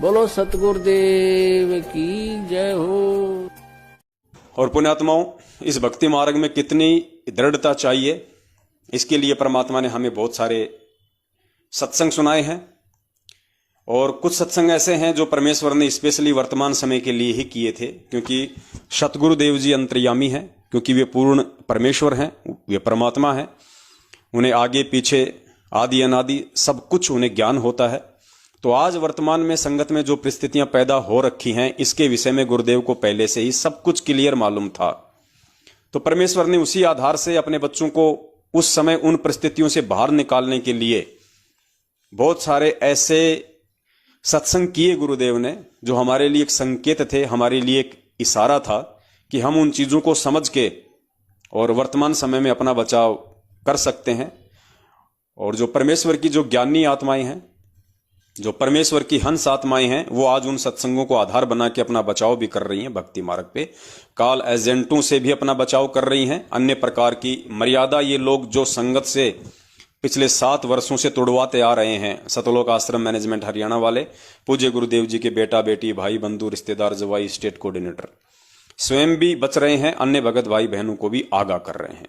बोलो सतगुरुदेव की जय हो। और पुण्यात्माओं, इस भक्ति मार्ग में कितनी दृढ़ता चाहिए, इसके लिए परमात्मा ने हमें बहुत सारे सत्संग सुनाए हैं। और कुछ सत्संग ऐसे हैं जो परमेश्वर ने स्पेशली वर्तमान समय के लिए ही किए थे, क्योंकि सतगुरुदेव जी अंतर्यामी हैं, क्योंकि वे पूर्ण परमेश्वर हैं, वे परमात्मा हैं। उन्हें आगे पीछे आदि अनादि सब कुछ उन्हें ज्ञान होता है। तो आज वर्तमान में संगत में जो परिस्थितियां पैदा हो रखी हैं, इसके विषय में गुरुदेव को पहले से ही सब कुछ क्लियर मालूम था। तो परमेश्वर ने उसी आधार से अपने बच्चों को उस समय उन परिस्थितियों से बाहर निकालने के लिए बहुत सारे ऐसे सत्संग किए गुरुदेव ने, जो हमारे लिए एक संकेत थे, हमारे लिए एक इशारा था कि हम उन चीजों को समझ के और वर्तमान समय में अपना बचाव कर सकते हैं। और जो परमेश्वर की जो ज्ञानी आत्माएं हैं, जो परमेश्वर की हंस आत्माएं हैं, वो आज उन सत्संगों को आधार बना के अपना बचाव भी कर रही हैं भक्ति मार्ग पे। काल एजेंटों से भी अपना बचाव कर रही हैं। अन्य प्रकार की मर्यादा ये लोग जो संगत से पिछले 7 वर्षों से तोड़वाते आ रहे हैं, सतलोक आश्रम मैनेजमेंट हरियाणा वाले, पूज्य गुरुदेव जी के बेटा बेटी भाई बंधु रिश्तेदार जवाई स्टेट कोऑर्डिनेटर स्वयं भी बच रहे हैं, अन्य भगत भाई बहनों को भी आगाह कर रहे हैं।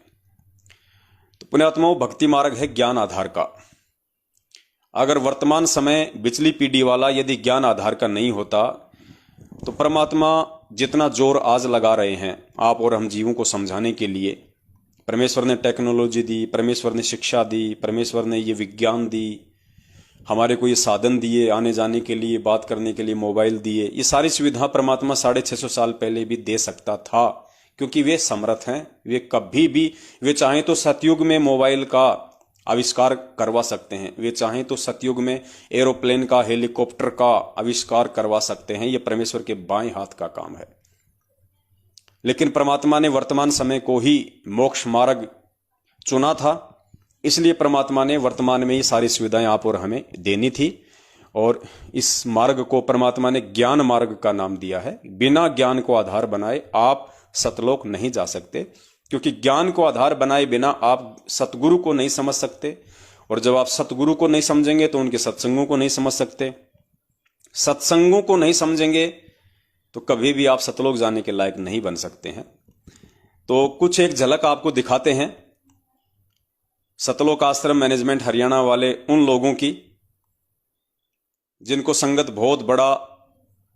तो पुण्यात्माओं, भक्ति मार्ग है ज्ञान आधार का। अगर वर्तमान समय बिचली पीढ़ी वाला यदि ज्ञान आधार का नहीं होता, तो परमात्मा जितना जोर आज लगा रहे हैं आप और हम जीवों को समझाने के लिए, परमेश्वर ने टेक्नोलॉजी दी, परमेश्वर ने शिक्षा दी, परमेश्वर ने ये विज्ञान दी, हमारे को ये साधन दिए, आने जाने के लिए, बात करने के लिए मोबाइल दिए, ये सारी सुविधा परमात्मा 650 साल पहले भी दे सकता था, क्योंकि वे समर्थ हैं। वे कभी भी, वे चाहें तो सतयुग में मोबाइल का आविष्कार करवा सकते हैं, वे चाहें तो सतयुग में एरोप्लेन का, हेलीकॉप्टर का आविष्कार करवा सकते हैं। यह परमेश्वर के बाएं हाथ का काम है। लेकिन परमात्मा ने वर्तमान समय को ही मोक्ष मार्ग चुना था, इसलिए परमात्मा ने वर्तमान में ये सारी सुविधाएं आप और हमें देनी थी। और इस मार्ग को परमात्मा ने ज्ञान मार्ग का नाम दिया है। बिना ज्ञान को आधार बनाए आप सतलोक नहीं जा सकते, क्योंकि ज्ञान को आधार बनाए बिना आप सतगुरु को नहीं समझ सकते। और जब आप सतगुरु को नहीं समझेंगे तो उनके सत्संगों को नहीं समझ सकते। सत्संगों को नहीं समझेंगे तो कभी भी आप सतलोक जाने के लायक नहीं बन सकते हैं। तो कुछ एक झलक आपको दिखाते हैं सतलोक आश्रम मैनेजमेंट हरियाणा वाले उन लोगों की, जिनको संगत बहुत बड़ा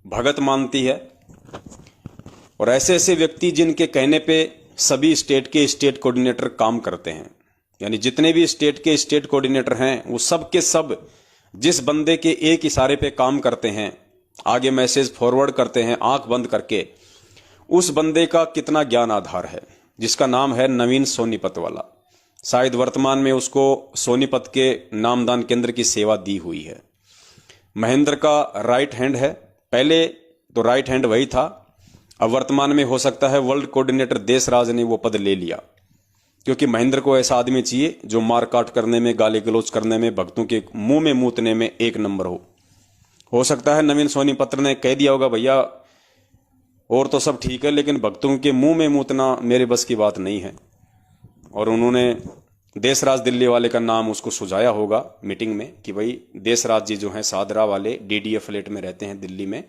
भगत मानती है, और ऐसे ऐसे व्यक्ति जिनके कहने पे सभी स्टेट के स्टेट कोऑर्डिनेटर काम करते हैं। यानी जितने भी स्टेट के स्टेट कोऑर्डिनेटर हैं, वो सब के सब जिस बंदे के एक इशारे पे काम करते हैं, आगे मैसेज फॉरवर्ड करते हैं आंख बंद करके, उस बंदे का कितना ज्ञान आधार है, जिसका नाम है नवीन सोनीपत वाला। शायद वर्तमान में उसको सोनीपत के नामदान केंद्र की सेवा दी हुई है। महेंद्र का राइट हैंड है, पहले तो राइट हैंड वही था, अब वर्तमान में हो सकता है वर्ल्ड कोऑर्डिनेटर देशराज ने वो पद ले लिया, क्योंकि महेंद्र को ऐसा आदमी चाहिए जो मार काट करने में, गाली गलौज करने में, भक्तों के मुंह में मूतने में एक नंबर हो सकता है नवीन सोनीपत ने कह दिया होगा, भैया और तो सब ठीक है, लेकिन भक्तों के मुंह में मूतना मेरे बस की बात नहीं है। और उन्होंने देशराज दिल्ली वाले का नाम उसको सुझाया होगा मीटिंग में कि भाई देशराज जी जो हैं सादरा वाले DDA फ्लैट में रहते हैं दिल्ली में,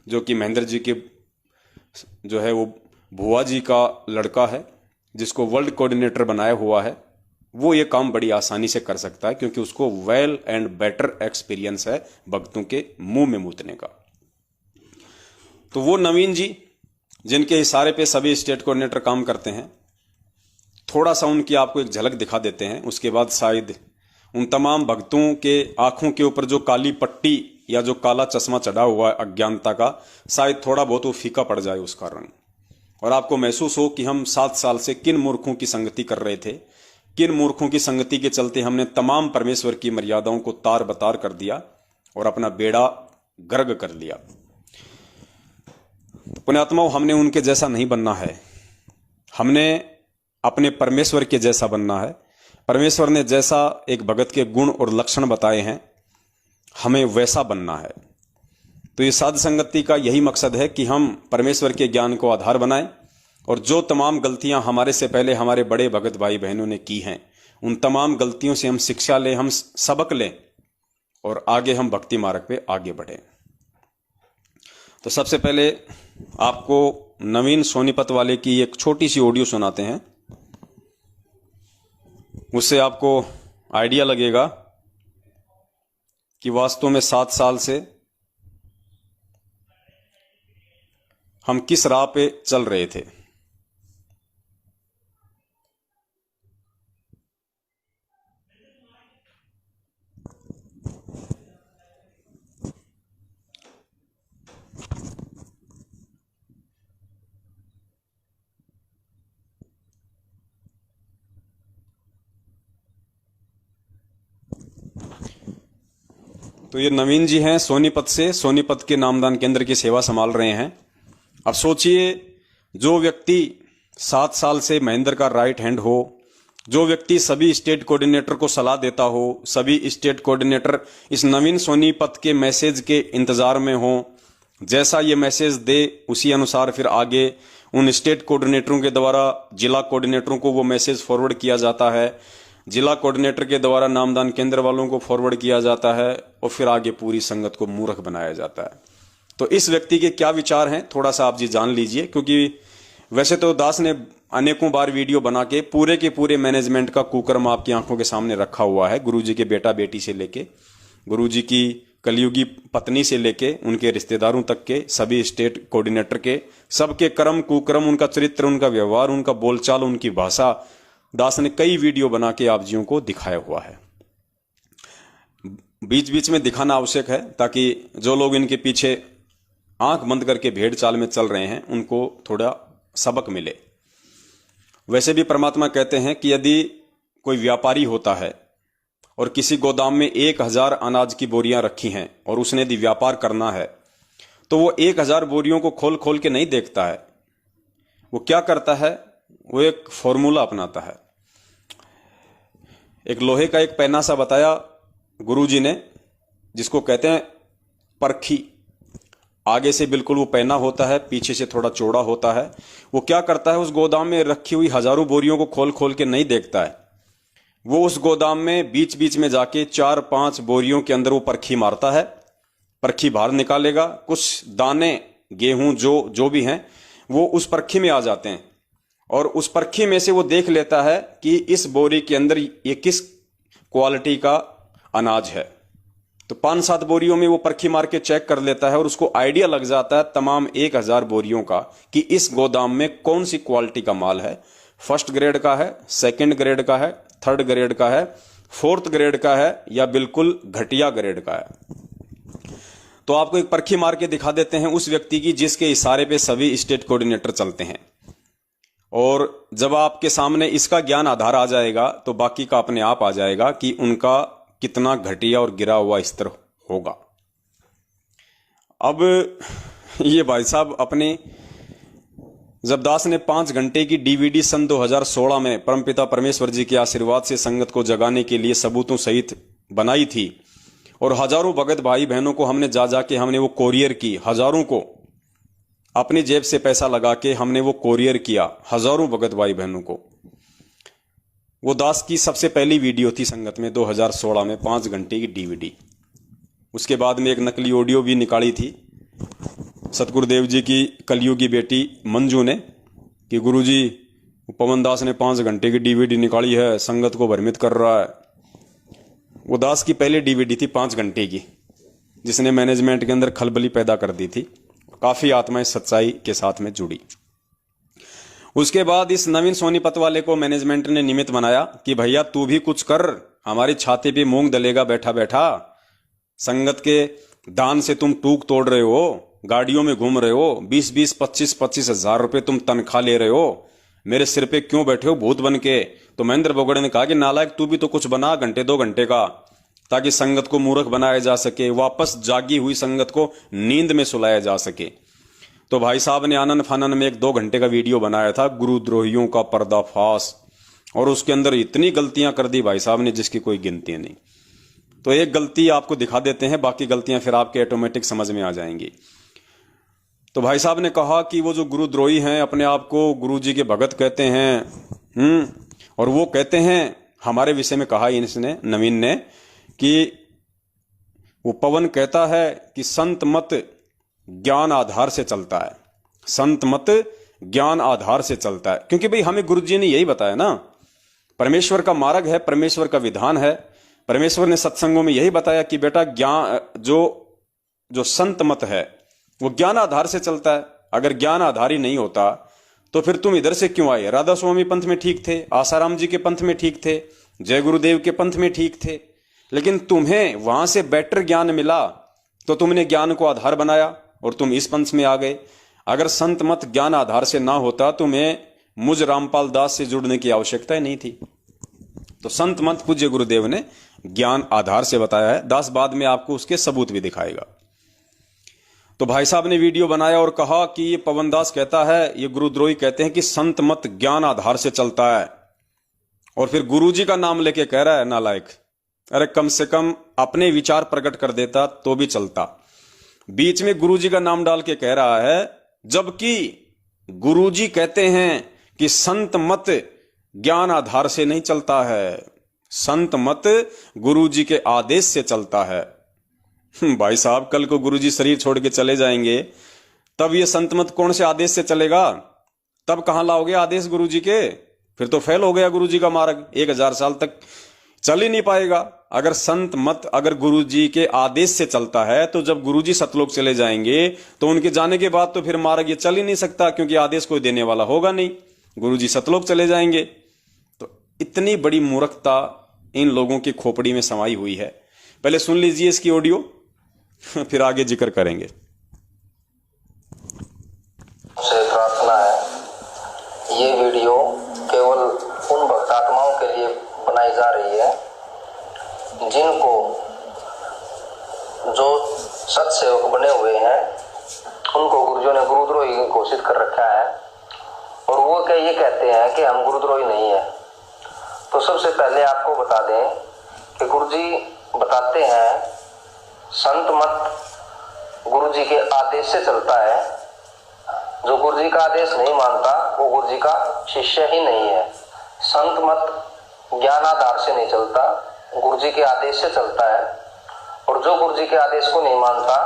जो कि महेंद्र जी के जो है वो भुआ जी का लड़का है, जिसको वर्ल्ड कोऑर्डिनेटर बनाया हुआ है। वो ये काम बड़ी आसानी से कर सकता है, क्योंकि उसको वेल एंड बेटर एक्सपीरियंस है भक्तों के मुंह में मूतने का। तो वो नवीन जी जिनके इशारे पे सभी स्टेट कोऑर्डिनेटर काम करते हैं, थोड़ा सा उनकी आपको एक झलक दिखा देते हैं। उसके बाद शायद उन तमाम भक्तों के आंखों के ऊपर जो काली पट्टी या जो काला चश्मा चढ़ा हुआ है अज्ञानता का, शायद थोड़ा बहुत वो फीका पड़ जाए उसका रंग, और आपको महसूस हो कि हम 7 साल से किन मूर्खों की संगति कर रहे थे, किन मूर्खों की संगति के चलते हमने तमाम परमेश्वर की मर्यादाओं को तार बतार कर दिया और अपना बेड़ा गर्क कर लिया। पुण्यात्माओं, हमने उनके जैसा नहीं बनना है, हमने अपने परमेश्वर के जैसा बनना है। परमेश्वर ने जैसा एक भगत के गुण और लक्षण बताए हैं, हमें वैसा बनना है। तो ये साध संगति का यही मकसद है कि हम परमेश्वर के ज्ञान को आधार बनाएं, और जो तमाम गलतियां हमारे से पहले हमारे बड़े भगत भाई बहनों ने की हैं, उन तमाम गलतियों से हम शिक्षा लें, हम सबक लें, और आगे हम भक्ति मार्ग पे आगे बढ़ें। तो सबसे पहले आपको नवीन सोनीपत वाले की एक छोटी सी ऑडियो सुनाते हैं, उससे आपको आइडिया लगेगा कि वास्तव में 7 साल से हम किस राह पे चल रहे थे। तो ये नवीन जी हैं सोनीपत से, सोनीपत के नामदान केंद्र की सेवा संभाल रहे हैं। अब सोचिए, जो व्यक्ति 7 साल से महेंद्र का राइट हैंड हो, जो व्यक्ति सभी स्टेट कोऑर्डिनेटर को सलाह देता हो, सभी स्टेट कोऑर्डिनेटर इस नवीन सोनीपत के मैसेज के इंतजार में हो, जैसा ये मैसेज दे उसी अनुसार फिर आगे उन स्टेट कोऑर्डिनेटरों के द्वारा जिला कोऑर्डिनेटरों को वो मैसेज फॉरवर्ड किया जाता है, जिला कोऑर्डिनेटर के द्वारा नामदान केंद्र वालों को फॉरवर्ड किया जाता है और फिर आगे पूरी संगत को मूर्ख बनाया जाता है। तो इस व्यक्ति के क्या विचार हैं थोड़ा सा आप जी जान लीजिए, क्योंकि वैसे तो दास ने अनेकों बार वीडियो बना के पूरे मैनेजमेंट का कुकर्म आपकी आंखों के सामने रखा हुआ है। गुरुजी के बेटा बेटी से लेके, गुरुजी की कलयुगी पत्नी से लेके उनके रिश्तेदारों तक के सभी स्टेट कोऑर्डिनेटर के सबके कर्म कुकर्म, उनका चरित्र, उनका व्यवहार, उनका बोलचाल, उनकी भाषा, दास ने कई वीडियो बना के आप जियों को दिखाया हुआ है। बीच बीच में दिखाना आवश्यक है ताकि जो लोग इनके पीछे आंख बंद करके भेड़ चाल में चल रहे हैं उनको थोड़ा सबक मिले। वैसे भी परमात्मा कहते हैं कि यदि कोई व्यापारी होता है और किसी गोदाम में 1000 अनाज की बोरियां रखी हैं और उसने यदि व्यापार करना है तो वो 1000 बोरियों को खोल खोल के नहीं देखता है। वो क्या करता है, वो एक फॉर्मूला अपनाता है। एक लोहे का एक पैना सा बताया गुरुजी ने, जिसको कहते हैं परखी। आगे से बिल्कुल वो पैना होता है, पीछे से थोड़ा चौड़ा होता है। वो क्या करता है, उस गोदाम में रखी हुई हजारों बोरियों को खोल खोल के नहीं देखता है। वो उस गोदाम में बीच बीच में जाके 4-5 बोरियों के अंदर वो परखी मारता है, परखी बाहर निकालेगा। कुछ दाने गेहूं जो भी हैं वो उस परखी में आ जाते हैं और उस परखी में से वो देख लेता है कि इस बोरी के अंदर ये किस क्वालिटी का अनाज है। तो 5-7 बोरियों में वो परखी मार के चेक कर लेता है और उसको आइडिया लग जाता है तमाम 1000 बोरियों का कि इस गोदाम में कौन सी क्वालिटी का माल है। फर्स्ट ग्रेड का है, सेकंड ग्रेड का है, थर्ड ग्रेड का है, फोर्थ ग्रेड का है या बिल्कुल घटिया ग्रेड का है। तो आपको एक परखी मार के दिखा देते हैं उस व्यक्ति की जिसके इशारे पे सभी स्टेट कोऑर्डिनेटर चलते हैं। और जब आपके सामने इसका ज्ञान आधार आ जाएगा तो बाकी का अपने आप आ जाएगा कि उनका कितना घटिया और गिरा हुआ स्तर होगा। अब ये भाई साहब अपने जब दास ने 5 घंटे की डीवीडी सन 2016 में परमपिता परमेश्वर जी के आशीर्वाद से संगत को जगाने के लिए सबूतों सहित बनाई थी और हजारों भगत भाई बहनों को हमने जा के हमने वो कोरियर की, हजारों को अपनी जेब से पैसा लगा के हमने वो कोरियर किया, हजारों भगत भाई बहनों को। वो दास की सबसे पहली वीडियो थी संगत में 2016 में 5 घंटे की डीवीडी। उसके बाद में एक नकली ऑडियो भी निकाली थी सतगुरुदेव जी की कलयुगी बेटी मंजू ने कि गुरुजी पवन दास ने 5 घंटे की डीवीडी निकाली है, संगत को भ्रमित कर रहा है। वो दास की पहली डीवीडी थी 5 घंटे की, जिसने मैनेजमेंट के अंदर खलबली पैदा कर दी थी। काफी आत्माएं सच्चाई के साथ में जुड़ी। उसके बाद इस नवीन सोनीपत वाले को मैनेजमेंट ने निमित्त बनाया कि भैया तू भी कुछ कर, हमारी छाती पे मूंग दलेगा बैठा बैठा। संगत के दान से तुम टूक तोड़ रहे हो, गाड़ियों में घूम रहे हो, 20-20, 25-25 हजार रुपए तुम तनख्वाह ले रहे हो, मेरे सिर पे क्यों बैठे हो भूत बन के। तो महेंद्र बोगड़े ने कहा कि नालायक तू भी तो कुछ बना घंटे 2 घंटे का, ताकि संगत को मूर्ख बनाया जा सके, वापस जागी हुई संगत को नींद में सुलाया जा सके। तो भाई साहब ने आनन फानन में एक 2 घंटे का वीडियो बनाया था गुरुद्रोहियों का पर्दाफाश, और उसके अंदर इतनी गलतियां कर दी भाई साहब ने जिसकी कोई गिनती नहीं। तो एक गलती आपको दिखा देते हैं, बाकी गलतियां फिर आपके ऑटोमेटिक समझ में आ जाएंगी। तो भाई साहब ने कहा कि वो जो गुरुद्रोही हैं अपने आप को गुरुजी के भगत कहते हैं, और वो कहते हैं हमारे विषय में कहा इसने नवीन ने कि वो पवन कहता है कि संत मत ज्ञान आधार से चलता है, संत मत ज्ञान आधार से चलता है। क्योंकि भाई हमें गुरु जी ने यही बताया ना, परमेश्वर का मार्ग है, परमेश्वर का विधान है। परमेश्वर ने सत्संगों में यही बताया कि बेटा ज्ञान जो संत मत है वो ज्ञान आधार से चलता है। अगर ज्ञान आधार ही नहीं होता तो फिर तुम इधर से क्यों आए? राधा स्वामी पंथ में ठीक थे, आसाराम जी के पंथ में ठीक थे, जय गुरुदेव के पंथ में ठीक थे, लेकिन तुम्हें वहां से बेटर ज्ञान मिला तो तुमने ज्ञान को आधार बनाया और तुम इस पंथ में आ गए। अगर संत मत ज्ञान आधार से ना होता तुम्हें मुझ रामपाल दास से जुड़ने की आवश्यकता ही नहीं थी। तो संत मत पूज्य गुरुदेव ने ज्ञान आधार से बताया है। दास बाद में आपको उसके सबूत भी दिखाएगा। तो भाई साहब ने वीडियो बनाया और कहा कि ये पवन दास कहता है, ये गुरुद्रोही कहते हैं कि संत मत ज्ञान आधार से चलता है, और फिर गुरुजी का नाम लेके कह रहा है नालायक। अरे कम से कम अपने विचार प्रकट कर देता तो भी चलता। बीच में गुरुजी का नाम डाल के कह रहा है, जबकि गुरुजी कहते हैं कि संत मत ज्ञान आधार से नहीं चलता है, संत मत गुरुजी के आदेश से चलता है। भाई साहब कल को गुरुजी शरीर छोड़ के चले जाएंगे, तब ये संत मत कौन से आदेश से चलेगा? तब कहां लाओगे आदेश गुरुजी के? फिर तो फेल हो गया गुरुजी का मार्ग, 1000 साल तक चल ही नहीं पाएगा। अगर संत मत अगर गुरुजी के आदेश से चलता है तो जब गुरुजी सतलोक चले जाएंगे तो उनके जाने के बाद तो फिर मार्ग ये चल ही नहीं सकता, क्योंकि आदेश कोई देने वाला होगा नहीं, गुरुजी सतलोक चले जाएंगे। तो इतनी बड़ी मूर्खता इन लोगों की खोपड़ी में समाई हुई है। पहले सुन लीजिए इसकी ऑडियो, फिर आगे जिक्र करेंगे। से प्रार्थना है, ये वीडियो केवल उन भक्तात्माओं के लिए बनाई जा रही है जिनको जो सत्सेवक बने हुए हैं उनको गुरुजों ने गुरुद्रोही घोषित कर रखा है, और वो ये कहते हैं कि हम गुरुद्रोही नहीं है। तो सबसे पहले आपको बता दें कि गुरुजी बताते हैं संत मत गुरुजी के आदेश से चलता है। जो गुरुजी का आदेश नहीं मानता वो गुरुजी का शिष्य ही नहीं है। संत मत ज्ञानाधार से नहीं चलता, गुरुजी के आदेश से चलता है, और जो गुरुजी के आदेश को नहीं मानता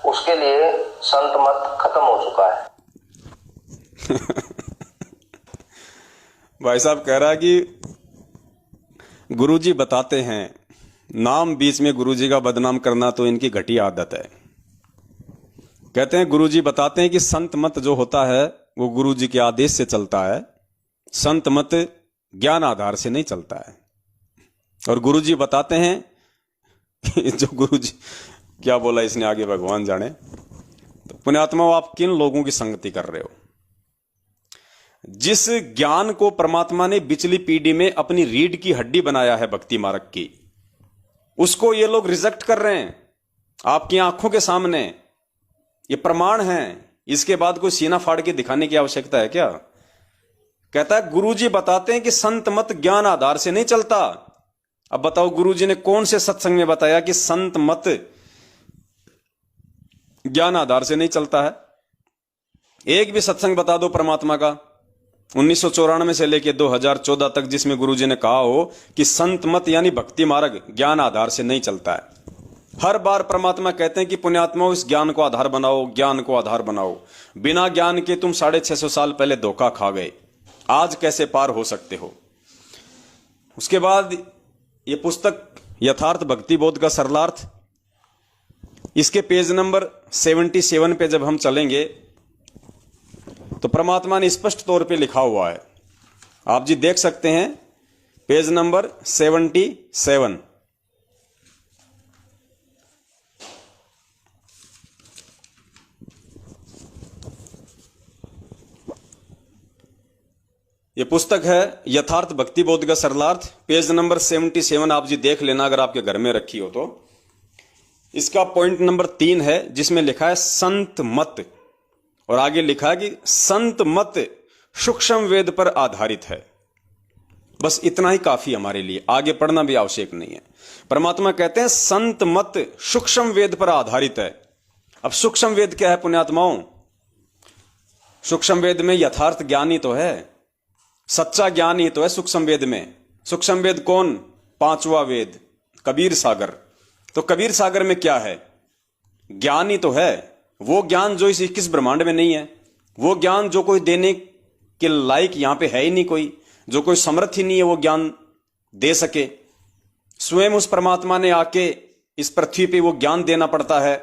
उसके लिए संत मत खत्म हो चुका है। भाई साहब कह रहा है कि गुरुजी बताते हैं, नाम बीच में गुरुजी का बदनाम करना तो इनकी घटिया आदत है। कहते हैं गुरुजी बताते हैं कि संत मत जो होता है वो गुरुजी के आदेश से चलता है, संत मत ज्ञान आधार से नहीं चलता है। और गुरुजी बताते हैं कि जो गुरुजी क्या बोला इसने आगे भगवान जाने। तो पुण्यात्माओं आप किन लोगों की संगति कर रहे हो? जिस ज्ञान को परमात्मा ने पिछली पीढ़ी में अपनी रीढ़ की हड्डी बनाया है भक्ति मार्ग की, उसको ये लोग रिजेक्ट कर रहे हैं आपकी आंखों के सामने। ये प्रमाण है, इसके बाद कोई सीना फाड़ के दिखाने की आवश्यकता है क्या? कहता है गुरुजी बताते हैं कि संत मत ज्ञान आधार से नहीं चलता। अब बताओ गुरुजी ने कौन से सत्संग में बताया कि संत मत ज्ञान आधार से नहीं चलता है? एक भी सत्संग बता दो परमात्मा का 1994 से लेकर 2014 तक जिसमें गुरुजी ने कहा हो कि संत मत यानी भक्ति मार्ग ज्ञान आधार से नहीं चलता है। हर बार परमात्मा कहते हैं कि पुण्यात्माओं इस ज्ञान को आधार बनाओ, ज्ञान को आधार बनाओ। बिना ज्ञान के तुम 650 साल पहले धोखा खा गए, आज कैसे पार हो सकते हो? उसके बाद ये पुस्तक यथार्थ भक्ति बोध का सरलार्थ, इसके पेज नंबर 77 पे जब हम चलेंगे तो परमात्मा ने स्पष्ट तौर पे लिखा हुआ है, आप जी देख सकते हैं, पेज नंबर 77। ये पुस्तक है यथार्थ भक्ति बोध का सरलार्थ, पेज नंबर 77। आप जी देख लेना अगर आपके घर में रखी हो तो। इसका पॉइंट नंबर 3 है जिसमें लिखा है संत मत, और आगे लिखा है कि संत मत सूक्ष्म वेद पर आधारित है। बस इतना ही काफी हमारे लिए, आगे पढ़ना भी आवश्यक नहीं है। परमात्मा कहते हैं संत मत सूक्ष्म वेद पर आधारित है। अब सूक्ष्म वेद क्या है पुण्यात्माओं? सूक्ष्म वेद में यथार्थ ज्ञान ही तो है, सच्चा ज्ञान ही तो है सूक्ष्म वेद में। सूक्ष्म वेद कौन? 5वां वेद कबीर सागर। तो कबीर सागर में क्या है? ज्ञान ही तो है, वो ज्ञान जो इस 21 ब्रह्मांड में नहीं है, वो ज्ञान जो कोई देने के लायक यहां पे है ही नहीं, कोई जो कोई समर्थ ही नहीं है वो ज्ञान दे सके। स्वयं उस परमात्मा ने आके इस पृथ्वी पे वो ज्ञान देना पड़ता है।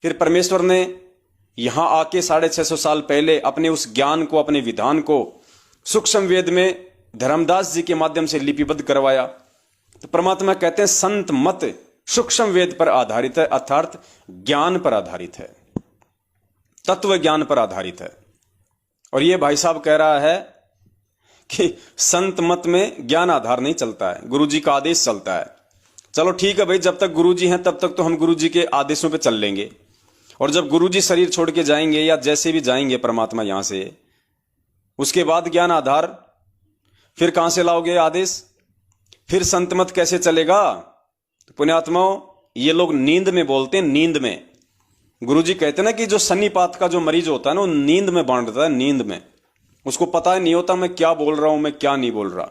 फिर परमेश्वर ने यहां आके 650 साल पहले अपने उस ज्ञान को, अपने विधान को सूक्ष्म वेद में धर्मदास जी के माध्यम से लिपिबद्ध करवाया। तो परमात्मा कहते हैं संत मत सूक्ष्म वेद पर आधारित है, अर्थात ज्ञान पर आधारित है, तत्व ज्ञान पर आधारित है। और ये भाई साहब कह रहा है कि संत मत में ज्ञान आधार नहीं चलता है, गुरुजी का आदेश चलता है। चलो ठीक है भाई, जब तक गुरुजी हैं तब तक तो हम गुरुजी के आदेशों पे चल लेंगे, और जब गुरुजी शरीर छोड़ के जाएंगे या जैसे भी जाएंगे परमात्मा यहां से, उसके बाद ज्ञान आधार फिर कहां से लाओगे आदेश? फिर संत मत कैसे चलेगा? तो पुण्यात्माओं, ये लोग नींद में बोलते हैं, नींद में। गुरुजी कहते हैं ना कि जो सन्नीपात का जो मरीज होता है ना, वो नींद में बांटता है, नींद में। उसको पता ही नहीं होता मैं क्या बोल रहा हूं, मैं क्या नहीं बोल रहा।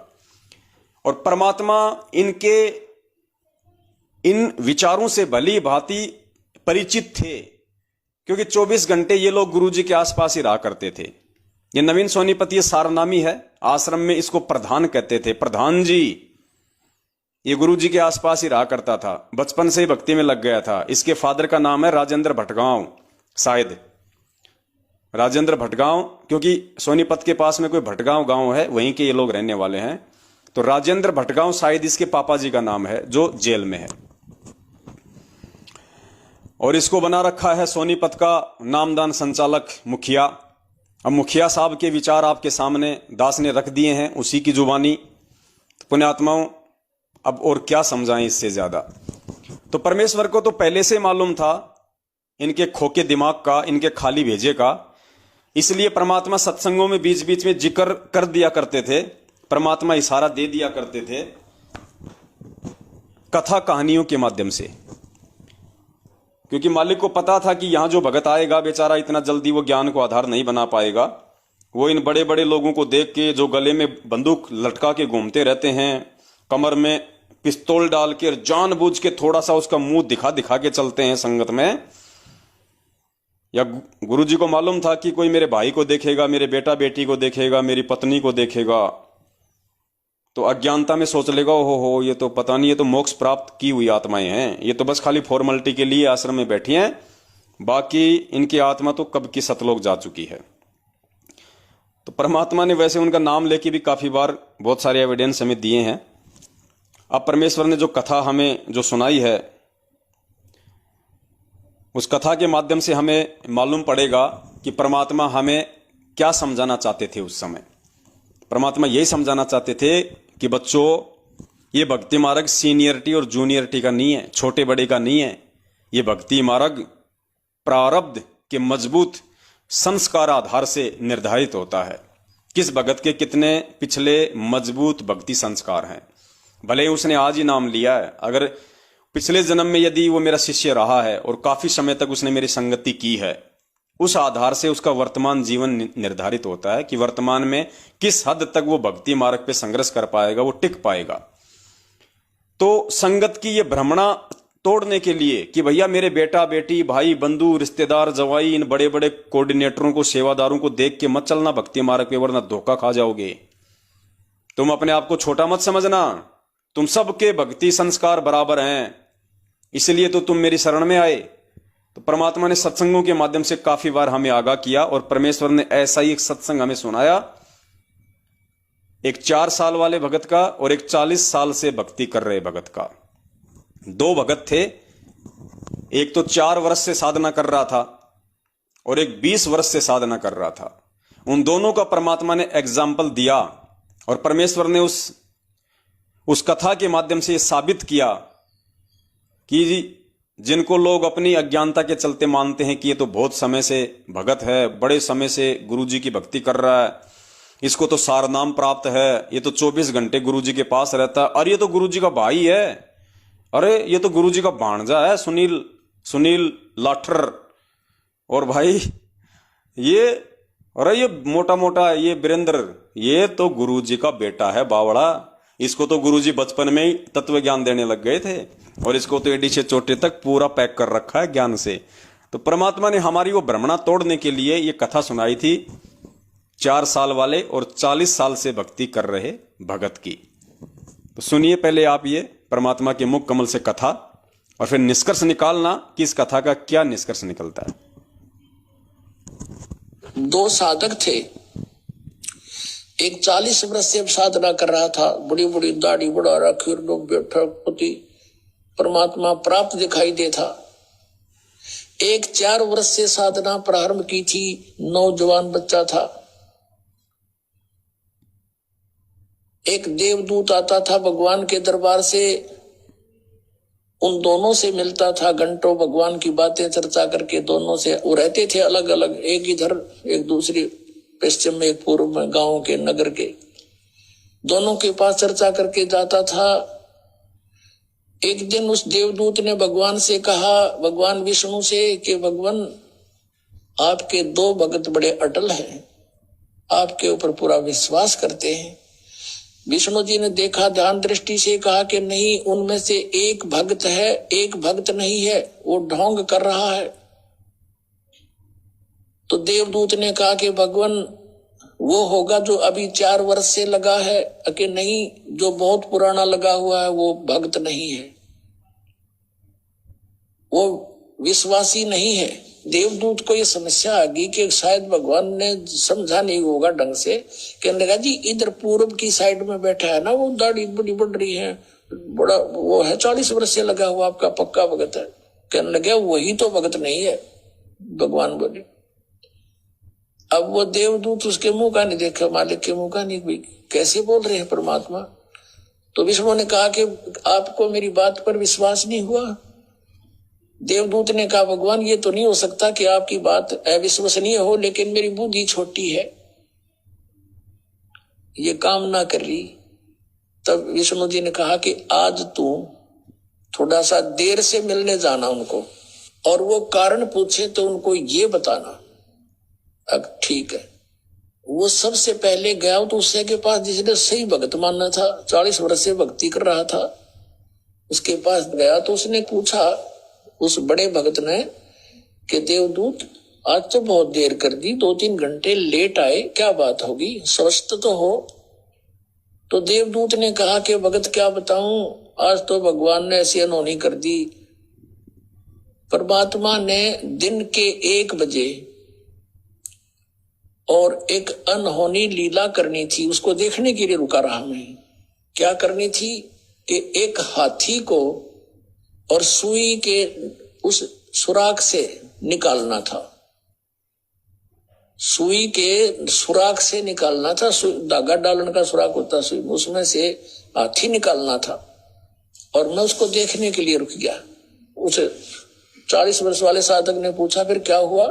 और परमात्मा इनके इन विचारों से भली भांति परिचित थे, क्योंकि 24 घंटे ये लोग गुरुजी के आसपास ही रहा करते थे। ये नवीन सोनीपत ये सारनामी है, आश्रम में इसको प्रधान कहते थे, प्रधान जी। ये गुरुजी के आसपास ही रहा करता था, बचपन से ही भक्ति में लग गया था। इसके फादर का नाम है राजेंद्र भटगांव, शायद राजेंद्र भटगांव, क्योंकि सोनीपत के पास में कोई भटगांव गांव है, वहीं के ये लोग रहने वाले हैं। तो राजेंद्र भटगांव शायद इसके पापा जी का नाम है, जो जेल में है। और इसको बना रखा है सोनीपत का नामदान संचालक मुखिया। अब मुखिया साहब के विचार आपके सामने दास ने रख दिए हैं, उसी की जुबानी। तो पुण्यात्माओं, अब और क्या समझाएं इससे ज्यादा। तो परमेश्वर को तो पहले से मालूम था इनके खोके दिमाग का, इनके खाली भेजे का। इसलिए परमात्मा सत्संगों में बीच बीच में जिक्र कर दिया करते थे, परमात्मा इशारा दे दिया करते थे कथा कहानियों के माध्यम से, क्योंकि मालिक को पता था कि यहां जो भगत आएगा बेचारा इतना जल्दी वो ज्ञान को आधार नहीं बना पाएगा। वो इन बड़े बड़े लोगों को देख के, जो गले में बंदूक लटका के घूमते रहते हैं, कमर में पिस्तौल डाल के जानबूझ के थोड़ा सा उसका मुंह दिखा दिखा के चलते हैं संगत में। या गुरुजी को मालूम था कि कोई मेरे भाई को देखेगा, मेरे बेटा बेटी को देखेगा, मेरी पत्नी को देखेगा, तो अज्ञानता में सोच लेगा हो ये तो पता नहीं, ये तो मोक्ष प्राप्त की हुई आत्माएं हैं, ये तो बस खाली फॉर्मेलिटी के लिए आश्रम में बैठी हैं, बाकी इनकी आत्मा तो कब की सतलोक जा चुकी है। तो परमात्मा ने वैसे उनका नाम लेके भी काफी बार बहुत सारे एविडेंस हमें दिए हैं। अब परमेश्वर ने जो कथा हमें जो सुनाई है, उस कथा के माध्यम से हमें मालूम पड़ेगा कि परमात्मा हमें क्या समझाना चाहते थे। उस समय परमात्मा यही समझाना चाहते थे कि बच्चों, ये भक्ति मार्ग सीनियरिटी और जूनियरिटी का नहीं है, छोटे बड़े का नहीं है। ये भक्ति मार्ग प्रारब्ध के मजबूत संस्कार आधार से निर्धारित होता है। किस भगत के कितने पिछले मजबूत भक्ति संस्कार हैं। भले उसने आज ही नाम लिया है, अगर पिछले जन्म में यदि वो मेरा शिष्य रहा है और काफी समय तक उसने मेरी संगति की है, उस आधार से उसका वर्तमान जीवन निर्धारित होता है कि वर्तमान में किस हद तक वो भक्ति मार्ग पे संघर्ष कर पाएगा, वो टिक पाएगा। तो संगत की ये भ्रमणा तोड़ने के लिए कि भैया मेरे बेटा बेटी भाई बंधु रिश्तेदार जवाई इन बड़े बड़े कोऑर्डिनेटरों को सेवादारों को देख के मत चलना भक्ति मार्ग पे, वरना धोखा खा जाओगे। तुम अपने आप को छोटा मत समझना, तुम सबके भक्ति संस्कार बराबर हैं, इसलिए तो तुम मेरी शरण में आए। तो परमात्मा ने सत्संगों के माध्यम से काफी बार हमें आगाह किया, और परमेश्वर ने ऐसा ही एक सत्संग हमें सुनाया, एक 4 साल वाले भगत का और एक 40 साल से भक्ति कर रहे भगत का। 2 भगत थे, एक तो 4 वर्ष से साधना कर रहा था और एक 20 वर्ष से साधना कर रहा था। उन दोनों का परमात्मा ने एग्जाम्पल दिया, और परमेश्वर ने उस कथा के माध्यम से साबित किया कि जिनको लोग अपनी अज्ञानता के चलते मानते हैं कि ये तो बहुत समय से भगत है, बड़े समय से गुरुजी की भक्ति कर रहा है, इसको तो सारनाम प्राप्त है, ये तो 24 घंटे गुरुजी के पास रहता है, और ये तो गुरुजी का भाई है, अरे ये तो गुरुजी का भांजा है सुनील लाठर, और भाई ये अरे ये मोटा मोटा ये वीरेंद्र, ये तो गुरुजी का बेटा है बावड़ा, इसको तो गुरुजी बचपन में ही तत्व ज्ञान देने लग गए थे और इसको तो एडी से चोटी तक पूरा पैक कर रखा है ज्ञान से। तो परमात्मा ने हमारी वो भ्रमणा तोड़ने के लिए ये कथा सुनाई थी 4 साल वाले और 40 साल से भक्ति कर रहे भगत की। तो सुनिए पहले आप ये परमात्मा के मुख कमल से कथा और फिर निष्कर्ष निकालना कि इस कथा का क्या निष्कर्ष निकलता है। 2 साधक थे। एक 40 वर्ष से साधना कर रहा था, बड़ी बड़ी दाढ़ी बढ़ा रखी, बैठा पति परमात्मा प्राप्त दिखाई देता। एक 4 वर्ष से साधना प्रारंभ की थी, नौजवान बच्चा था। एक देवदूत आता था भगवान के दरबार से, उन दोनों से मिलता था, घंटों भगवान की बातें चर्चा करके दोनों से। वो रहते थे अलग अलग, एक इधर एक दूसरी पश्चिम में एक पूर्व में, गांव के नगर के। दोनों के पास चर्चा करके जाता था। एक दिन उस देवदूत ने भगवान से कहा, भगवान विष्णु से, कि भगवान आपके 2 भगत बड़े अटल हैं, आपके ऊपर पूरा विश्वास करते हैं। विष्णु जी ने देखा, ध्यान दृष्टि से कहा कि नहीं, उनमें से एक भक्त है, एक भक्त नहीं है, वो ढोंग कर रहा है। तो देवदूत ने कहा कि भगवान वो होगा जो अभी 4 वर्ष से लगा है, कि नहीं, जो बहुत पुराना लगा हुआ है वो भक्त नहीं है, वो विश्वासी नहीं है। देवदूत को ये समस्या आ गई कि शायद भगवान ने समझा नहीं होगा ढंग से। कहने लगा, जी इधर पूर्व की साइड में बैठा है ना, वो दाढ़ी बड़ी बढ़ रही है, बड़ा वो है, 40 वर्ष से लगा हुआ, आपका पक्का भगत है। कहने लगे, वही तो भगत नहीं है। भगवान बोले। अब वो देवदूत उसके मुंह का नहीं देखा, मालिक के मुंह का नहीं, भी कैसे बोल रहे हैं परमात्मा। तो विष्णु ने कहा कि आपको मेरी बात पर विश्वास नहीं हुआ। देवदूत ने कहा, भगवान ये तो नहीं हो सकता कि आपकी बात अविश्वसनीय हो, लेकिन मेरी बुद्धि छोटी है, ये काम ना कर रही। तब विष्णु जी ने कहा कि आज तू थोड़ा सा देर से मिलने जाना उनको, और वो कारण पूछे तो उनको ये बताना। अब ठीक है। वो सबसे पहले गया तो उससे के पास जिसने सही भगत मानना था, 40 वर्ष से भक्ति कर रहा था, उसके पास गया तो उसने पूछा उस बड़े भगत ने कि देवदूत आज तो बहुत देर कर दी, 2-3 घंटे लेट आए, क्या बात होगी, स्वस्थ तो हो। तो देवदूत ने कहा कि भगत क्या बताऊं, आज तो भगवान ने ऐसी अनहोनी कर दी। परमात्मा ने दिन के 1 बजे और एक अनहोनी लीला करनी थी, उसको देखने के लिए रुका रहा मैं। क्या करनी थी कि एक हाथी को और सुई के उस सुराख से निकालना था, सुई के सुराख से निकालना था। धागा डालने का सुराख होता सुई, उसमें से हाथी निकालना था। और मैं उसको देखने के लिए रुक गया। उस 40 वर्ष वाले साधक ने पूछा, फिर क्या हुआ?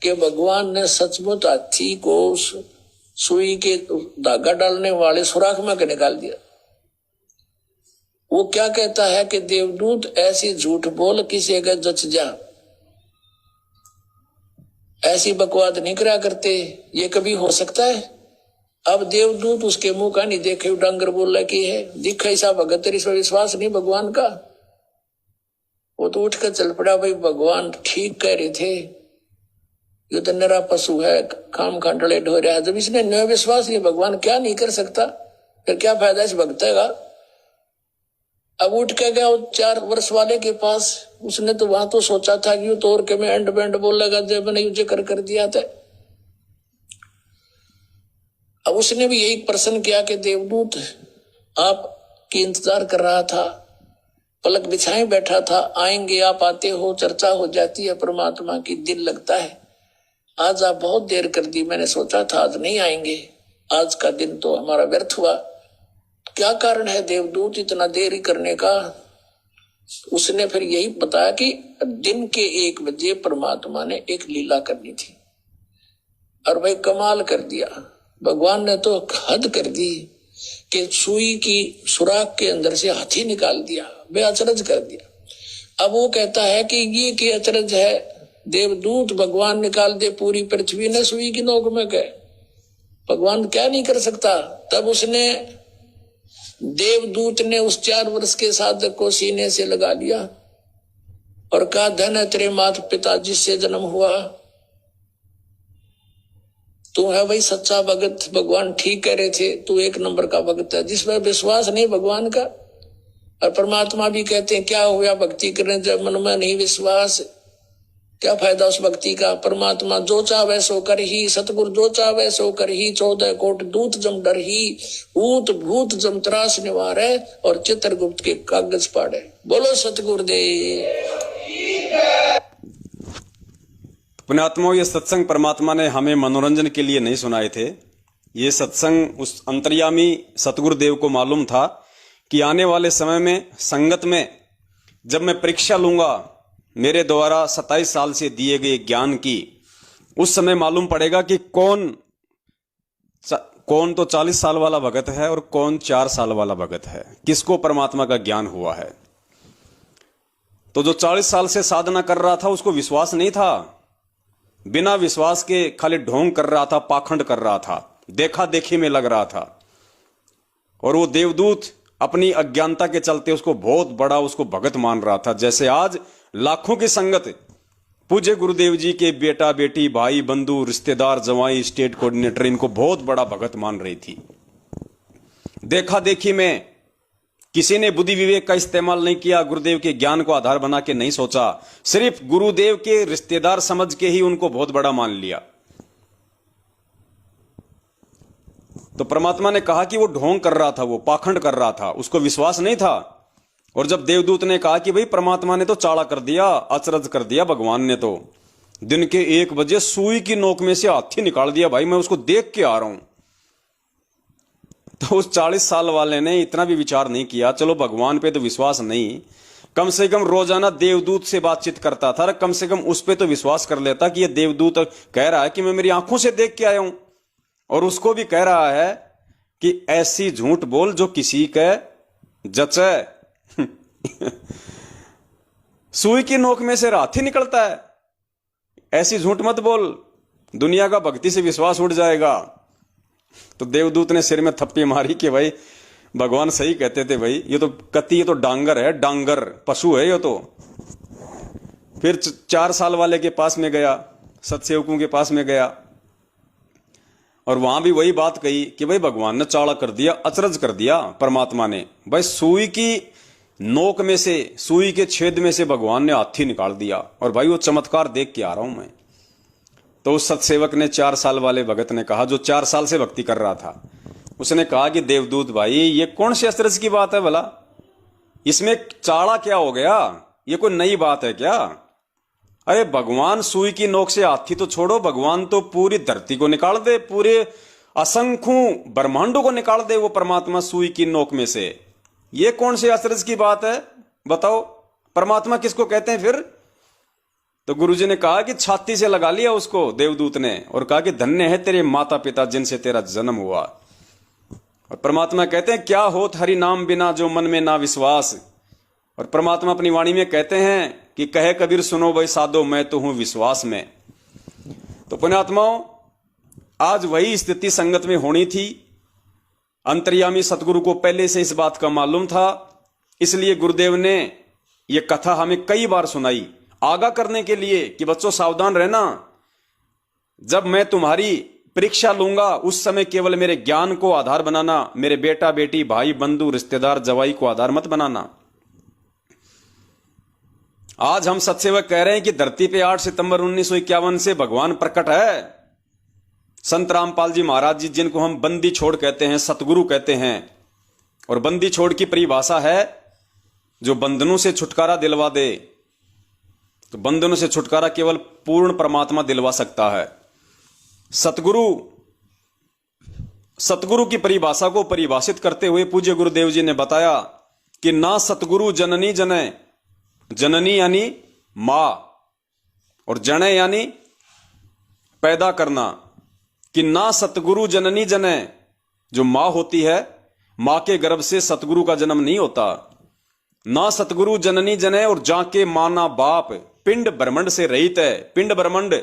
कि भगवान ने सचमुच हाथी को सुई के धागा डालने वाले सुराख में निकाल दिया। वो क्या कहता है कि देवदूत ऐसी झूठ बोल किसी का जच जा, ऐसी बकवाद नहीं करा करते, ये कभी हो सकता है? अब देवदूत उसके मुंह का नहीं देखे, डांगर बोल की है, दिखा ऐसा भगत, इस पर विश्वास नहीं भगवान का। वो तो उठ कर चल पड़ा, भाई भगवान ठीक कह रहे थे, ये तो निरा पशु है, काम खांडले ढो रहा है। जब इसने न विश्वास नहीं, भगवान क्या नहीं कर सकता, फिर क्या फायदा इस भक्त का। अब उठ के गया 4 वर्ष वाले के पास। उसने तो वहां तो सोचा था कि तो और के मैं एंड बैंड बोलेगा, जब मैंने युद्ध कर दिया था। अब उसने भी यही प्रश्न किया कि देवदूत आपकी इंतजार कर रहा था, पलक बिछाए बैठा था, आएंगे आप, आते हो, चर्चा हो जाती है परमात्मा की, दिल लगता है। आज आप बहुत देर कर दी, मैंने सोचा था आज नहीं आएंगे, आज का दिन तो हमारा व्यर्थ हुआ। क्या कारण है देवदूत इतना देरी करने का? उसने फिर यही बताया कि दिन के 1 बजे परमात्मा ने एक लीला करनी थी। और भाई कमाल कर दिया, भगवान ने तो हद कर दी कि सुई की सुराख के अंदर से हाथी निकाल दिया, बेअचरज कर दिया। अब वो कहता है कि ये कि अचरज है, देवदूत भगवान निकाल दे पूरी पृथ्वी ने सुई की नोक में गए, भगवान क्या नहीं कर सकता। तब उसने देवदूत ने उस 4 वर्ष के साधक को सीने से लगा लिया और कहा, धन है तेरे माता पिता जिससे जन्म हुआ, तू है भाई सच्चा भगत, भगवान ठीक कह रहे थे, तू 1 नंबर का भगत है। जिसमें विश्वास नहीं भगवान का, और परमात्मा भी कहते हैं क्या हुआ भक्ति करने जब मन में नहीं विश्वास, क्या फायदा उस भक्ति का। परमात्मा जो चाहे सो कर ही, सतगुरु जो चाहे सो कर ही, 14 कोट दूत जम डर ही, ऊत भूत जम त्रास निवारे, और चित्रगुप्त के कागज पाड़े। बोलो सतगुरुदेव। पुण्यात्माओं, ये सत्संग परमात्मा ने हमें मनोरंजन के लिए नहीं सुनाए थे। ये सत्संग उस अंतर्यामी सतगुरुदेव को मालूम था कि आने वाले समय में संगत में जब मैं परीक्षा लूंगा मेरे द्वारा 27 साल से दिए गए ज्ञान की, उस समय मालूम पड़ेगा कि कौन तो 40 साल वाला भगत है और कौन 4 साल वाला भगत है, किसको परमात्मा का ज्ञान हुआ है। तो जो 40 साल से साधना कर रहा था उसको विश्वास नहीं था, बिना विश्वास के खाली ढोंग कर रहा था, पाखंड कर रहा था, देखा देखी में लग रहा था। और वो देवदूत अपनी अज्ञानता के चलते उसको बहुत बड़ा उसको भगत मान रहा था। जैसे आज लाखों की संगत पूज्य गुरुदेव जी के बेटा बेटी भाई बंधु रिश्तेदार जवाई स्टेट कोऑर्डिनेटर इनको बहुत बड़ा भगत मान रही थी। देखा देखी में किसी ने बुद्धि विवेक का इस्तेमाल नहीं किया, गुरुदेव के ज्ञान को आधार बना के नहीं सोचा, सिर्फ गुरुदेव के रिश्तेदार समझ के ही उनको बहुत बड़ा मान लिया। तो परमात्मा ने कहा कि वो ढोंग कर रहा था, वो पाखंड कर रहा था, उसको विश्वास नहीं था। और जब देवदूत ने कहा कि भाई परमात्मा ने तो चाड़ा कर दिया, अचरज कर दिया, भगवान ने तो दिन के 1 बजे सुई की नोक में से हाथी निकाल दिया, भाई मैं उसको देख के आ रहा हूं। तो उस 40 साल वाले ने इतना भी विचार नहीं किया, चलो भगवान पे तो विश्वास नहीं, कम से कम रोजाना देवदूत से बातचीत करता था, कम से कम उस पे तो विश्वास कर लेता कि ये देवदूत कह रहा है कि मैं मेरी आंखों से देख के आया हूं, और उसको भी कह रहा है कि ऐसी झूठ बोल जो किसी के जचे। सुई की नोक में से हाथी निकलता है, ऐसी झूठ मत बोल, दुनिया का भक्ति से विश्वास उड़ जाएगा। तो देवदूत ने सिर में थप्पी मारी कि भाई भगवान सही कहते थे, भाई ये तो कति, ये तो डांगर है, डांगर पशु है ये तो। फिर 4 साल वाले के पास में गया, सतसेवकों के पास में गया, और वहां भी वही बात कही कि भाई भगवान ने चाड़ा कर दिया, अचरज कर दिया परमात्मा ने, भाई सुई की नोक में से, सुई के छेद में से भगवान ने हाथी निकाल दिया, और भाई वो चमत्कार देख के आ रहा हूं मैं। तो उस सतसेवक ने 4 साल वाले भगत ने कहा, जो 4 साल से भक्ति कर रहा था, उसने कहा कि देवदूत भाई ये कौन सी अचरज की बात है भला, इसमें चाड़ा क्या हो गया, ये कोई नई बात है क्या? अरे भगवान सुई की नोक से हाथी तो छोड़ो, भगवान तो पूरी धरती को निकाल दे, पूरे असंख्यों ब्रह्मांडों को निकाल दे वो परमात्मा सुई की नोक में से। ये कौन सी अचरज की बात है बताओ, परमात्मा किसको कहते हैं फिर? तो गुरुजी ने कहा कि छाती से लगा लिया उसको देवदूत ने, और कहा कि धन्य है तेरे माता पिता जिनसे तेरा जन्म हुआ। और परमात्मा कहते हैं क्या होत हरि नाम बिना जो मन में ना विश्वास। और परमात्मा अपनी वाणी में कहते हैं कि कहे कबीर सुनो भाई साधो मैं तो हूं विश्वास में। तो पुण्यात्माओं, आज वही स्थिति संगत में होनी थी। अंतर्यामी सतगुरु को पहले से इस बात का मालूम था, इसलिए गुरुदेव ने यह कथा हमें कई बार सुनाई, आगाह करने के लिए कि बच्चों सावधान रहना, जब मैं तुम्हारी परीक्षा लूंगा उस समय केवल मेरे ज्ञान को आधार बनाना, मेरे बेटा बेटी भाई बंधु रिश्तेदार जवाई को आधार मत बनाना। आज हम सत्सेवक कह रहे हैं कि धरती पे 8 सितंबर 1951 से भगवान प्रकट है। संत रामपाल जी महाराज जी, जिनको हम बंदी छोड़ कहते हैं, सतगुरु कहते हैं, और बंदी छोड़ की परिभाषा है जो बंधनों से छुटकारा दिलवा दे। तो बंधनों से छुटकारा केवल पूर्ण परमात्मा दिलवा सकता है। सतगुरु की परिभाषा को परिभाषित करते हुए पूज्य गुरुदेव जी ने बताया कि ना सतगुरु जननी जने, जननी यानी मां, और जने यानी पैदा करना, कि ना सतगुरु जननी जने, जो मां होती है, मां के गर्भ से सतगुरु का जन्म नहीं होता। ना सतगुरु जननी जने, और जाके माना बाप पिंड ब्रह्मंड से रहित है। पिंड ब्रह्मंड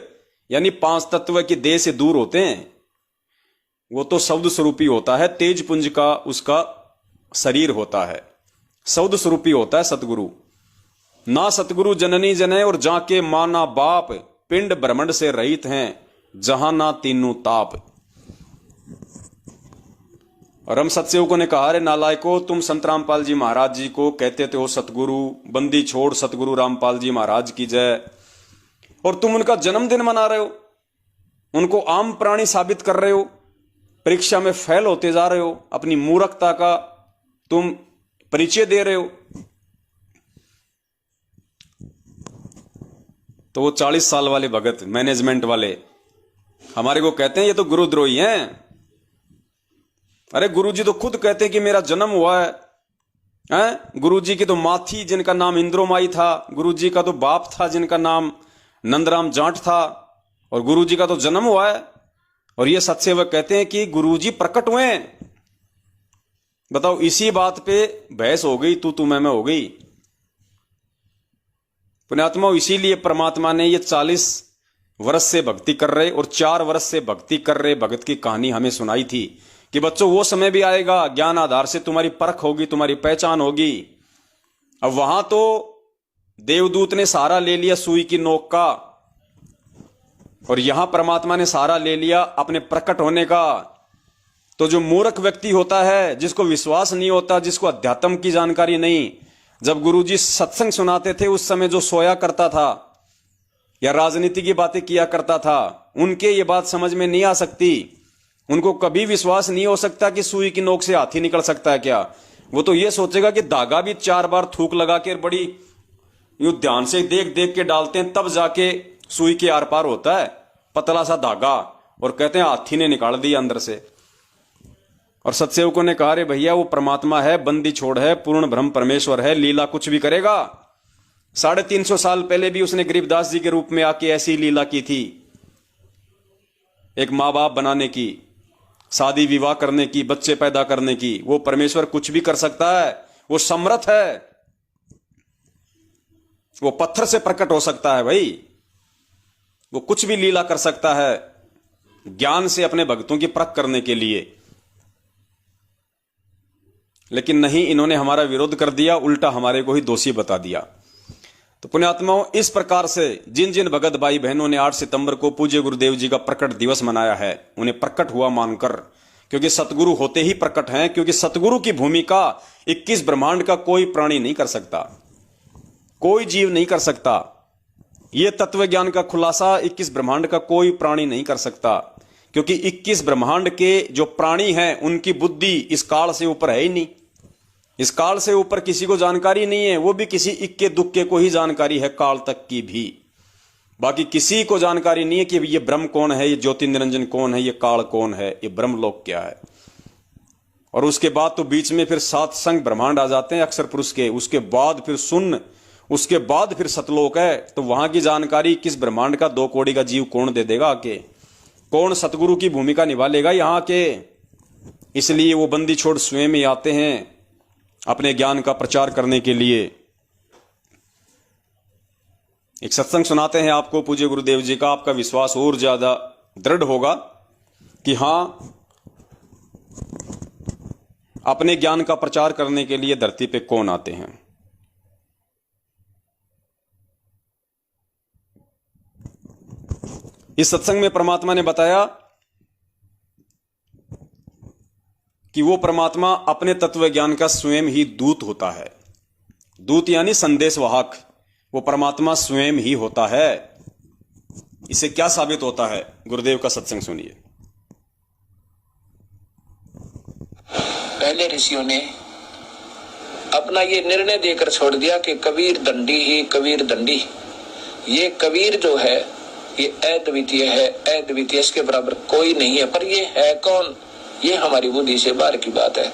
यानी 5 तत्व की देह से दूर होते हैं, वो तो शब्द स्वरूपी होता है, तेज पुंज का उसका शरीर होता है, सौद स्वरूपी होता है सतगुरु। ना सतगुरु जननी जने और जाके माना बाप, पिंड ब्रह्मंड से रहित हैं जहां ना तीनों ताप। और हम सत्सेवकों ने कहा, रे नालायको, तुम संत रामपाल जी महाराज जी को कहते थे हो सतगुरु, बंदी छोड़ सतगुरु रामपाल जी महाराज की जय, और तुम उनका जन्मदिन मना रहे हो, उनको आम प्राणी साबित कर रहे हो, परीक्षा में फेल होते जा रहे हो, अपनी मूर्खता का तुम परिचय दे रहे हो। तो वो 40 साल वाले भगत मैनेजमेंट वाले हमारे को कहते हैं ये तो गुरुद्रोही हैं। अरे गुरुजी तो खुद कहते हैं कि मेरा जन्म हुआ है? गुरुजी की तो मां थी जिनका नाम इंद्रोमाई था, गुरुजी का तो बाप था जिनका नाम नंदराम जाट था, और गुरुजी का तो जन्म हुआ है। और ये सत्सेवक कहते हैं कि गुरुजी प्रकट हुए हैं। बताओ, इसी बात पे बहस हो गई, तू मैं हो गई। पुण्यात्मा, इसीलिए परमात्मा ने ये 40 वर्ष से भक्ति कर रहे और 4 वर्ष से भक्ति कर रहे भगत की कहानी हमें सुनाई थी कि बच्चों वो समय भी आएगा, ज्ञान आधार से तुम्हारी परख होगी, तुम्हारी पहचान होगी। अब वहां तो देवदूत ने सहारा ले लिया सुई की नोक का, और यहां परमात्मा ने सहारा ले लिया अपने प्रकट होने का। तो जो मूर्ख व्यक्ति होता है, जिसको विश्वास नहीं होता, जिसको अध्यात्म की जानकारी नहीं, जब गुरुजी सत्संग सुनाते थे उस समय जो सोया करता था या राजनीति की बातें किया करता था, उनके ये बात समझ में नहीं आ सकती। उनको कभी विश्वास नहीं हो सकता कि सुई की नोक से हाथी निकल सकता है क्या। वो तो ये सोचेगा कि धागा भी 4 बार थूक लगा के बड़ी यूं ध्यान से देख देख के डालते हैं, तब जाके सुई के आर पार होता है पतला सा धागा, और कहते हैं हाथी ने निकाल दिया अंदर से। और सत्सेवकों ने कहा, रे भैया वो परमात्मा है, बंदी छोड़ है, पूर्ण ब्रह्म परमेश्वर है, लीला कुछ भी करेगा। 350 साल पहले भी उसने गरीबदास जी के रूप में आके ऐसी लीला की थी, एक माँ बाप बनाने की, शादी विवाह करने की, बच्चे पैदा करने की। वो परमेश्वर कुछ भी कर सकता है, वो समर्थ है, वो पत्थर से प्रकट हो सकता है भाई, वो कुछ भी लीला कर सकता है ज्ञान से अपने भक्तों की परख करने के लिए। लेकिन नहीं, इन्होंने हमारा विरोध कर दिया, उल्टा हमारे को ही दोषी बता दिया। तो पुण्यात्माओं, इस प्रकार से जिन जिन भगत भाई बहनों ने 8 सितंबर को पूज्य गुरुदेव जी का प्रकट दिवस मनाया है, उन्हें प्रकट हुआ मानकर, क्योंकि सतगुरु होते ही प्रकट हैं, क्योंकि सतगुरु की भूमिका 21 ब्रह्मांड का कोई प्राणी नहीं कर सकता, कोई जीव नहीं कर सकता। यह तत्व ज्ञान का खुलासा 21 ब्रह्मांड का कोई प्राणी नहीं कर सकता, क्योंकि 21 ब्रह्मांड के जो प्राणी हैं उनकी बुद्धि इस काल से ऊपर है ही नहीं। इस काल से ऊपर किसी को जानकारी नहीं है, वो भी किसी इक्के दुक्के को ही जानकारी है, काल तक की भी। बाकी किसी को जानकारी नहीं है कि ये ब्रह्म कौन है, ये ज्योति निरंजन कौन है, ये काल कौन है, ये ब्रह्मलोक क्या है। और उसके बाद तो बीच में फिर 7 संग ब्रह्मांड आ जाते हैं अक्षर पुरुष के, उसके बाद फिर शून्य, उसके बाद फिर सतलोक है। तो वहां की जानकारी किस ब्रह्मांड का 2 कौड़ी का जीव कौन दे देगा आके, कौन सतगुरु की भूमिका निभा लेगा यहां के। इसलिए वो बंदी छोड़ स्वयं ही आते हैं अपने ज्ञान का प्रचार करने के लिए। एक सत्संग सुनाते हैं आपको पूज्य गुरुदेव जी का, आपका विश्वास और ज्यादा दृढ़ होगा कि हां, अपने ज्ञान का प्रचार करने के लिए धरती पे कौन आते हैं। इस सत्संग में परमात्मा ने बताया कि वो परमात्मा अपने तत्व ज्ञान का स्वयं ही दूत होता है। दूत यानी संदेशवाहक, वो परमात्मा स्वयं ही होता है। इससे क्या साबित होता है, गुरुदेव का सत्संग सुनिए। पहले ऋषियों ने अपना ये निर्णय देकर छोड़ दिया कि कबीर दंडी ही कबीर दंडी। ये कबीर जो है ये अद्वितीय है, अद्वितीय, इसके बराबर कोई नहीं है। पर ये है कौन, ये हमारी बुद्धि से बाहर की बात है।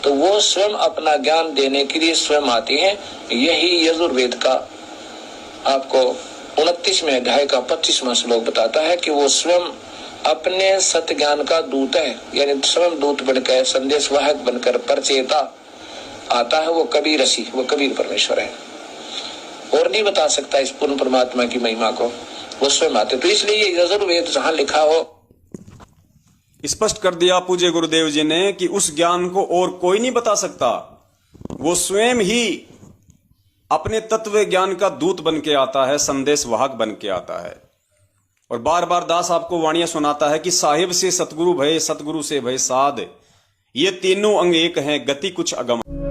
तो वो स्वयं अपना ज्ञान देने के लिए स्वयं आती है। यही यजुर्वेद का आपको 29वें अध्याय का 25वां श्लोक बताता है कि वो स्वयं अपने सत्य ज्ञान का दूत है, यानी स्वयं दूत बनकर, संदेशवाहक बनकर, परचेता आता है। वो कबीर ऋषि, वो कबीर परमेश्वर है, और नहीं बता सकता इस पूर्ण परमात्मा की महिमा को, वो स्वयं आते। तो इसलिए ये यजुर्वेद जहां लिखा हो, स्पष्ट कर दिया पूज्य गुरुदेव जी ने कि उस ज्ञान को और कोई नहीं बता सकता, वो स्वयं ही अपने तत्व ज्ञान का दूत बन के आता है, संदेश वाहक बन के आता है। और बार बार दास आपको वाणियां सुनाता है कि साहिब से सतगुरु भय, सतगुरु से भय साध, ये तीनों अंग एक हैं, गति कुछ अगम।